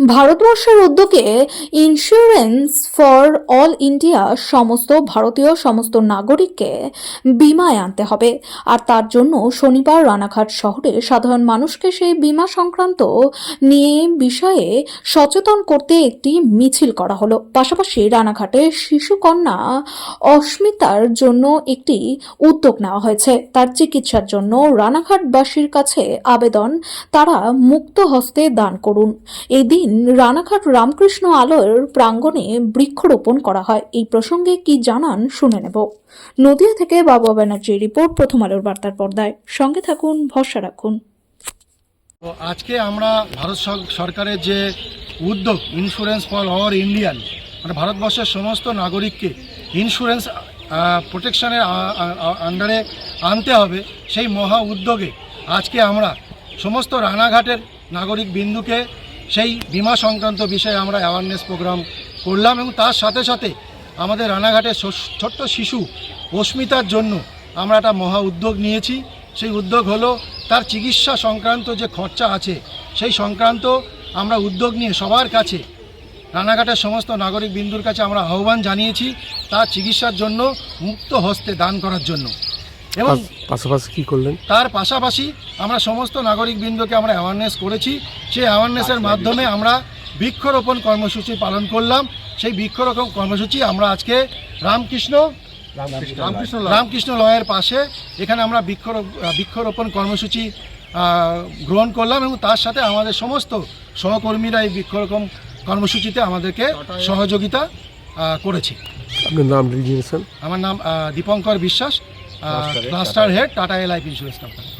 ভারতবর্ষের উদ্যোগে insurance for all India সমস্ত ভারতীয় সমস্ত নাগরিককে বিমায় আনতে হবে। আর তার জন্য শনিবার রানাঘাট শহরে সাধারণ মানুষকে সেই বিমা সংক্রান্ত নিয়ে বিষয়ে সচেতন করতে একটি মিছিল করা হলো। পাশাপাশি রানাঘাটে শিশুকন্যা অস্মিতার জন্য একটি উদ্যোগ নেওয়া হয়েছে। তার চিকিৎসার জন্য রানাঘাটবাসীর কাছে আবেদন, তারা মুক্ত হস্তে দান করুন। এই দিন রানাঘাট রামকৃষ্ণ আলয়ের প্রাঙ্গণে বৃক্ষরোপণ করা হয়। এই প্রসঙ্গে কি জানান শুনে নেব। নদিয়া থেকে বাবু ব্যানার্জি রিপোর্ট, প্রথম আলোর বার্তার পর্দায়। সঙ্গে থাকুন, ভরসা রাখুন। তো আজকে আমরা ভারত সরকারের যে উদ্যোগ ইন্স্যুরেন্স ফর অল ইন্ডিয়ান, মানে ভারতবর্ষের সমস্ত নাগরিককে ইন্স্যুরেন্স প্রোটেকশনের আন্ডারে আনতে হবে, সেই মহা উদ্যোগে আজকে আমরা সমস্ত রানাঘাটের নাগরিক বিন্দুকে সেই বিমা সংক্রান্ত বিষয়ে আমরা অ্যাওয়ারনেস প্রোগ্রাম করলাম। এবং তার সাথে সাথে আমাদের রানাঘাটের ছোট্ট শিশু অস্মিতার জন্য আমরা একটা মহা উদ্যোগ নিয়েছি। সেই উদ্যোগ হলো তার চিকিৎসা সংক্রান্ত যে খরচা আছে সেই সংক্রান্ত আমরা উদ্যোগ নিয়ে সবার কাছে, রানাঘাটের সমস্ত নাগরিক বিন্দুর কাছে আমরা আহ্বান জানিয়েছি তার চিকিৎসার জন্য মুক্ত হস্তে দান করার জন্য। এবং পাশাপাশি কী করলেন, তার পাশাপাশি আমরা সমস্ত নাগরিক বিন্দুকে আমরা অ্যাওয়ারনেস করেছি। সেই অ্যাওয়ারনেসের মাধ্যমে আমরা বৃক্ষরোপণ কর্মসূচি পালন করলাম। সেই বৃক্ষরোপণ কর্মসূচি আমরা আজকে রামকৃষ্ণ লয়ের পাশে এখানে আমরা বৃক্ষরোপণ কর্মসূচি গ্রহণ করলাম। এবং তার সাথে আমাদের সমস্ত সহকর্মীরা এই বৃক্ষরোপণ কর্মসূচিতে আমাদেরকে সহযোগিতা করেছে। আপনার নাম রিজিনেশন? আমার নাম দীপঙ্কর বিশ্বাস, cluster head, tata life insurance company.